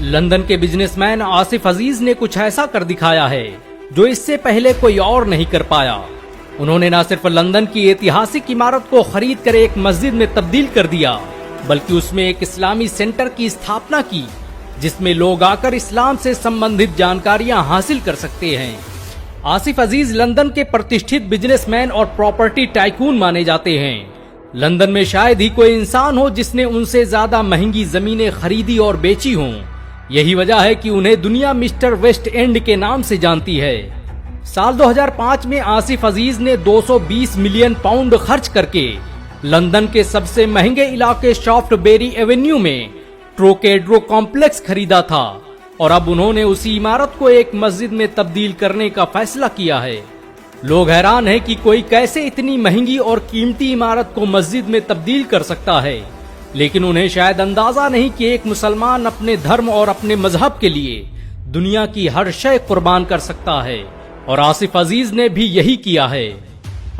London के businessman Asif अजीज ने कुछ ऐसा कर दिखाया है जो इससे पहले कोई और नहीं कर पाया। उन्होंने न सिर्फ लंदन की ऐतिहासिक इमारत को खरीद कर एक मस्जिद में तब्दील कर दिया, बल्कि उसमें एक इस्लामी सेंटर की स्थापना की जिसमें लोग आकर इस्लाम से संबंधित जानकारियां हासिल कर सकते हैं। आसिफ अजीज लंदन के प्रतिष्ठित बिजनेसमैन और प्रॉपर्टी टाइकून माने जाते हैं। लंदन में शायद ही कोई इंसान हो जिसने उनसे ज्यादा महंगी जमीनें खरीदी और बेची हों। यही वजह है कि उन्हें दुनिया मिस्टर वेस्ट एंड के नाम से जानती है। साल 2005 में आसिफ अजीज ने 220 मिलियन पाउंड खर्च करके लंदन के सबसे महंगे इलाके शॉफ्टबेरी एवेन्यू में ट्रोकेड्रो कॉम्प्लेक्स खरीदा था और अब उन्होंने उसी इमारत को एक मस्जिद में तब्दील करने का फैसला किया है। लोग हैरान हैं कि कोई कैसे इतनी महंगी और कीमती इमारत को मस्जिद में तब्दील कर सकता है, लेकिन उन्हें शायद अंदाजा नहीं कि एक मुसलमान अपने धर्म और अपने मजहब के लिए दुनिया की हर शय कुर्बान कर सकता है, और आसिफ अजीज ने भी यही किया है।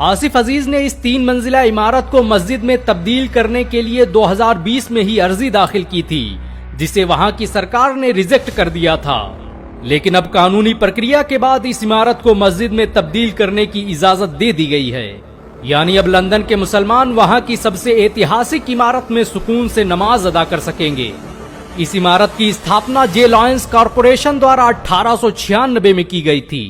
आसिफ अजीज ने इस 3 मंजिला इमारत को मस्जिद में तब्दील करने के लिए 2020 में ही अर्जी दाखिल की थी, जिसे वहां की सरकार ने रिजेक्ट कर दिया था। लेकिन अब कानूनी प्रक्रिया के बाद इस इमारत को मस्जिद में तब्दील करने की इजाजत दे दी गई है। यानी अब लंदन के मुसलमान वहां की सबसे ऐतिहासिक इमारत में सुकून से नमाज अदा कर सकेंगे। इस इमारत की स्थापना जे लॉयंस कॉरपोरेशन द्वारा 1896 में की गई थी।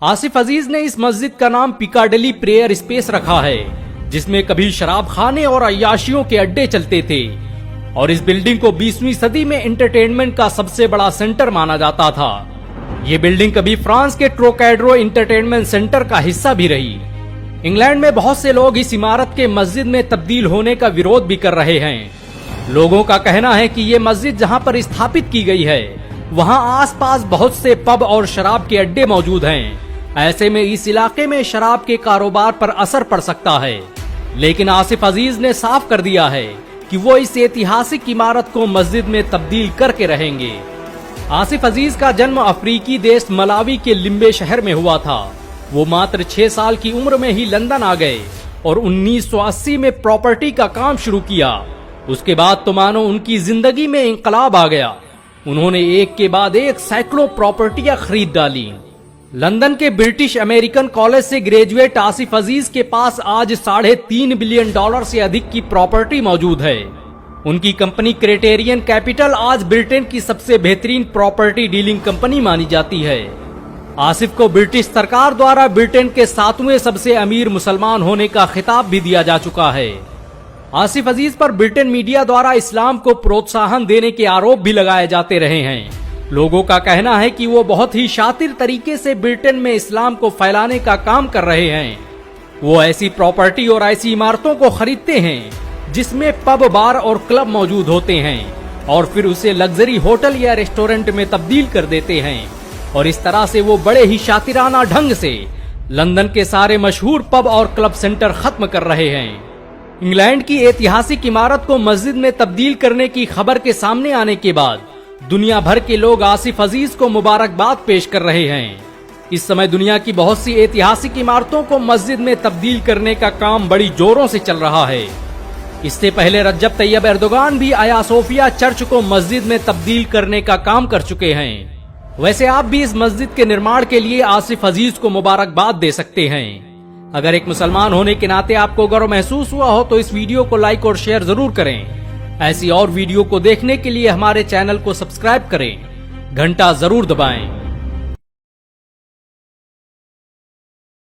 आसिफ अजीज ने इस मस्जिद का नाम पिकाडेली प्रेयर स्पेस रखा है, जिसमें कभी शराब खाने और अय्याशियों के अड्डे चलते थे, और इस बिल्डिंग को 20वीं सदी में एंटरटेनमेंट का सबसे बड़ा सेंटर माना जाता था। ये बिल्डिंग कभी फ्रांस के ट्रोकेड्रो एंटरटेनमेंट सेंटर का हिस्सा भी रही। इंग्लैंड में बहुत से लोग इस इमारत के मस्जिद में तब्दील होने का विरोध भी कर रहे हैं। लोगों का कहना है कि ये मस्जिद जहां पर स्थापित की गई है वहां आसपास बहुत से पब और शराब के अड्डे मौजूद हैं। ऐसे में इस इलाके में शराब के कारोबार पर असर पड़ सकता है। लेकिन आसिफ अजीज ने साफ कर दिया है कि वो इस ऐतिहासिक इमारत को मस्जिद में तब्दील करके रहेंगे। आसिफ अजीज का जन्म अफ्रीकी देश मलावी के लिम्बे शहर में हुआ था। वो मात्र 6 साल की उम्र में ही लंदन आ गए और 1980 में प्रॉपर्टी का काम शुरू किया। उसके बाद तो मानो उनकी जिंदगी में इंकलाब आ गया। उन्होंने एक के बाद एक सैकड़ों प्रॉपर्टियां खरीद डाली। लंदन के ब्रिटिश अमेरिकन कॉलेज से ग्रेजुएट आसिफ अजीज के पास आज $3.5 बिलियन से अधिक की प्रॉपर्टी मौजूद है। उनकी कंपनी क्राइटेरियन कैपिटल आज ब्रिटेन की सबसे बेहतरीन प्रॉपर्टी डीलिंग कंपनी मानी जाती है। आसिफ को ब्रिटिश सरकार द्वारा ब्रिटेन के 7वें सबसे अमीर मुसलमान होने का खिताब भी दिया जा चुका है। आसिफ अजीज पर ब्रिटेन मीडिया द्वारा इस्लाम को प्रोत्साहन देने के आरोप भी लगाए जाते रहे हैं। लोगों का कहना है कि वो बहुत ही शातिर तरीके से ब्रिटेन में इस्लाम को फैलाने का काम कर रहे हैं। वो ऐसी प्रॉपर्टी और ऐसी इमारतों को खरीदते हैं जिसमें पब, बार और क्लब मौजूद होते हैं और फिर उसे लग्जरी होटल या रेस्टोरेंट में तब्दील कर देते हैं, और इस तरह से वो बड़े ही शातिराना ढंग से लंदन के सारे मशहूर पब और क्लब सेंटर खत्म कर रहे हैं। इंग्लैंड की ऐतिहासिक इमारत को मस्जिद में तब्दील करने की खबर के सामने आने के बाद दुनिया भर के लोग आसिफ अजीज को मुबारकबाद पेश कर रहे हैं। इस समय दुनिया की बहुत सी ऐतिहासिक इमारतों को मस्जिद में तब्दील करने का काम बड़ी जोरों से चल रहा है। इससे पहले रज्जब तैयब एर्दोगान भी आया सोफिया चर्च को मस्जिद में तब्दील करने का काम कर चुके हैं। वैसे आप भी इस मस्जिद के निर्माण के लिए आसिफ अजीज को मुबारकबाद दे सकते हैं। अगर एक मुसलमान होने के नाते आपको गर्व महसूस हुआ हो तो इस वीडियो को लाइक और शेयर जरूर करें। ऐसी और वीडियो को देखने के लिए हमारे चैनल को सब्सक्राइब करें, घंटा जरूर दबाएं।